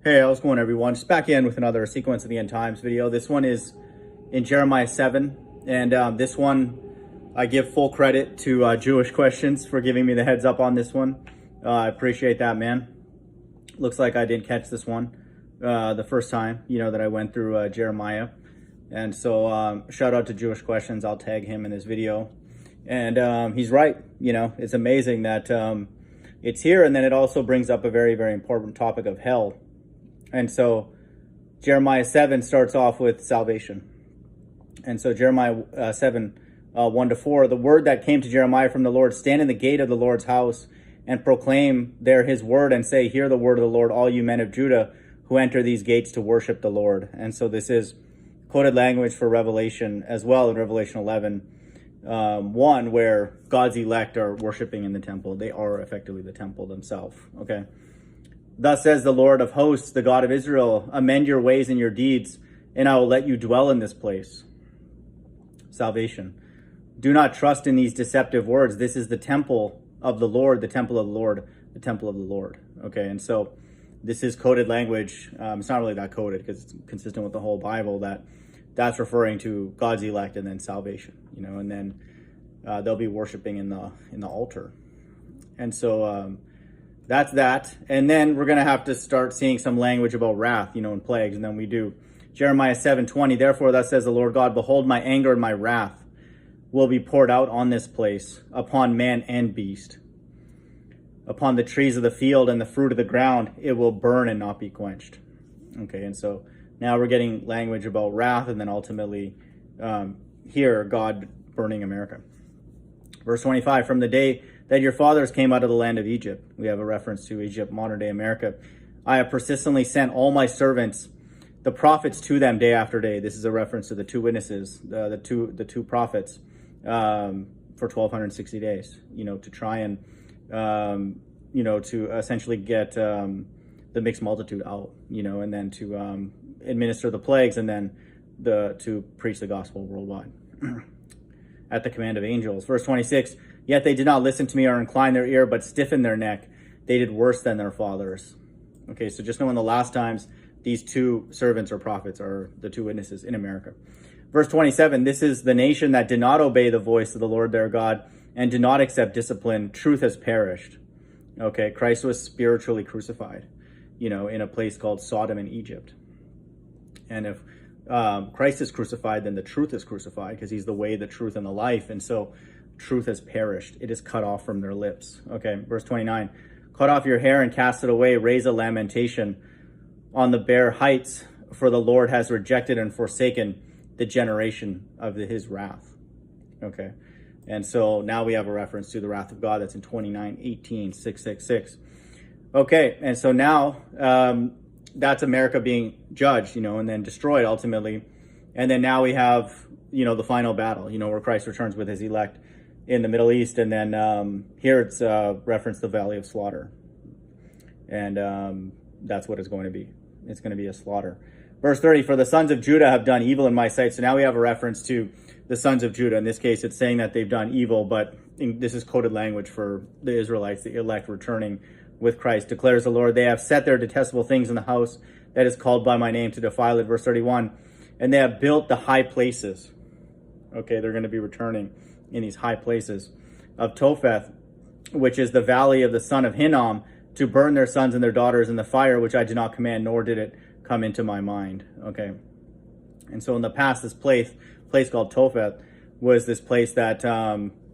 Hey, how's it going, everyone? Just back in with another Sequence of the End Times video. This one is in Jeremiah 7, and this one I give full credit to Jewish Questions for giving me the heads up on this one. I appreciate that, man. Looks like I didn't catch this one the first time, that I went through Jeremiah. And so shout out to Jewish Questions. I'll tag him in this video. And he's right. It's amazing that it's here. And then it also brings up a very, very important topic of hell. And so Jeremiah 7 starts off with salvation. And so Jeremiah 7, 1-4, the word that came to Jeremiah from the Lord, stand in the gate of the Lord's house and proclaim there his word and say, hear the word of the Lord, all you men of Judah who enter these gates to worship the Lord. And so this is quoted language for Revelation as well, in Revelation 11, 1, where God's elect are worshiping in the temple. They are effectively the temple themselves. Okay. Thus says the Lord of hosts, the God of Israel, amend your ways and your deeds, and I will let you dwell in this place. Salvation. Do not trust in these deceptive words. This is the temple of the Lord, the temple of the Lord, the temple of the Lord. Okay, and so this is coded language. It's not really that coded because it's consistent with the whole Bible, that's referring to God's elect and then salvation, and then they'll be worshiping in the altar. And so that's that. And then we're going to have to start seeing some language about wrath, and plagues. And then we do. Jeremiah 7:20, therefore thus says the Lord God, behold, my anger and my wrath will be poured out on this place, upon man and beast. Upon the trees of the field and the fruit of the ground, it will burn and not be quenched. Okay, and so now we're getting language about wrath, and then ultimately here, God burning America. Verse 25, from the day that your fathers came out of the land of Egypt. We have a reference to Egypt, modern day America. I have persistently sent all my servants, the prophets, to them day after day. This is a reference to the two witnesses, the two prophets, for 1,260 days, to try and, to essentially get the mixed multitude out, and then to administer the plagues, and then to preach the gospel worldwide at the command of angels. Verse 26, yet they did not listen to me or incline their ear, but stiffened their neck. They did worse than their fathers. Okay, so just knowing the last times these two servants or prophets are the two witnesses in America. Verse 27, this is the nation that did not obey the voice of the Lord their God and did not accept discipline. Truth has perished. Okay, Christ was spiritually crucified, in a place called Sodom in Egypt. And if Christ is crucified, then the truth is crucified, because he's the way, the truth, and the life. And so truth has perished. It is cut off from their lips. Okay, verse 29. Cut off your hair and cast it away. Raise a lamentation on the bare heights, for the Lord has rejected and forsaken the generation of his wrath. Okay, and so now we have a reference to the wrath of God. That's in 29:18, 666. Okay, and so now that's America being judged, and then destroyed ultimately. And then now we have, the final battle, where Christ returns with his elect in the Middle East. And then here it's referenced the Valley of Slaughter. And that's what it's going to be. It's going to be a slaughter. Verse 30, for the sons of Judah have done evil in my sight. So now we have a reference to the sons of Judah. In this case, it's saying that they've done evil, but this is coded language for the Israelites, the elect returning with Christ. Declares the Lord, they have set their detestable things in the house that is called by my name to defile it. Verse 31, and they have built the high places. Okay, they're going to be returning in these high places of Topheth, which is the valley of the son of Hinnom, to burn their sons and their daughters in the fire, which I did not command, nor did it come into my mind. Okay, and so in the past, this place called Topheth was this place that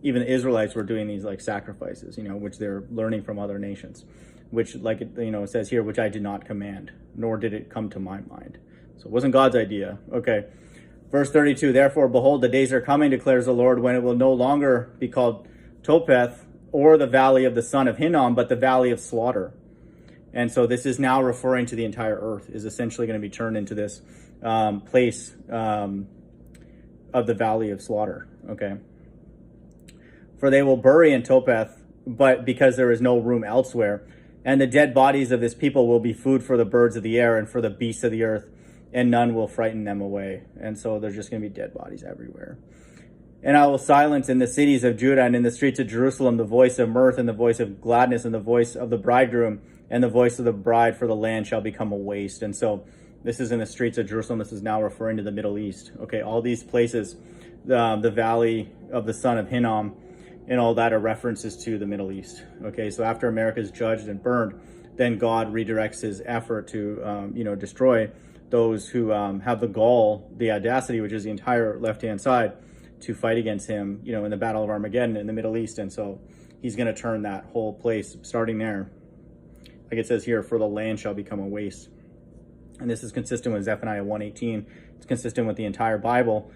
even the Israelites were doing these sacrifices, which they're learning from other nations, which it says here, which I did not command, nor did it come to my mind. So it wasn't God's idea. Okay. Verse 32, therefore, behold, the days are coming, declares the Lord, when it will no longer be called Topheth or the valley of the son of Hinnom, but the valley of slaughter. And so this is now referring to the entire earth, is essentially going to be turned into this place of the valley of slaughter. Okay. For they will bury in Topheth, but because there is no room elsewhere. And the dead bodies of this people will be food for the birds of the air and for the beasts of the earth, and none will frighten them away. And so there's just going to be dead bodies everywhere. And I will silence in the cities of Judah and in the streets of Jerusalem the voice of mirth and the voice of gladness and the voice of the bridegroom and the voice of the bride for the land shall become a waste. And so this is in the streets of Jerusalem. This is now referring to the Middle East. Okay, all these places, the valley of the son of Hinnom and all that are references to the Middle East. Okay, so after America is judged and burned, then God redirects his effort to, destroy those who have the gall, the audacity, which is the entire left-hand side, to fight against him, in the Battle of Armageddon in the Middle East. And so he's going to turn that whole place, starting there, like it says here, for the land shall become a waste. And this is consistent with Zephaniah 1:18. It's consistent with the entire Bible.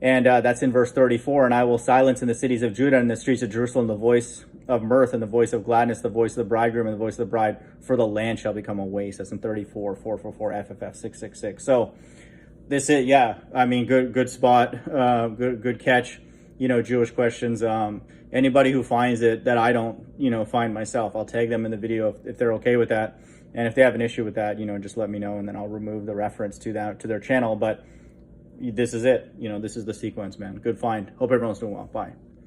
And that's in verse 34. And I will silence in the cities of Judah and in the streets of Jerusalem the voice of mirth and the voice of gladness, the voice of the bridegroom and the voice of the bride, for the land shall become a waste. That's in 34, 444, FFF 666. So this is, good spot, good catch, Jewish questions. Anybody who finds it that I don't, find myself, I'll tag them in the video if they're okay with that. And if they have an issue with that, just let me know, and then I'll remove the reference to their channel. But this is it. This is the sequence, man. Good find. Hope everyone's doing well. Bye.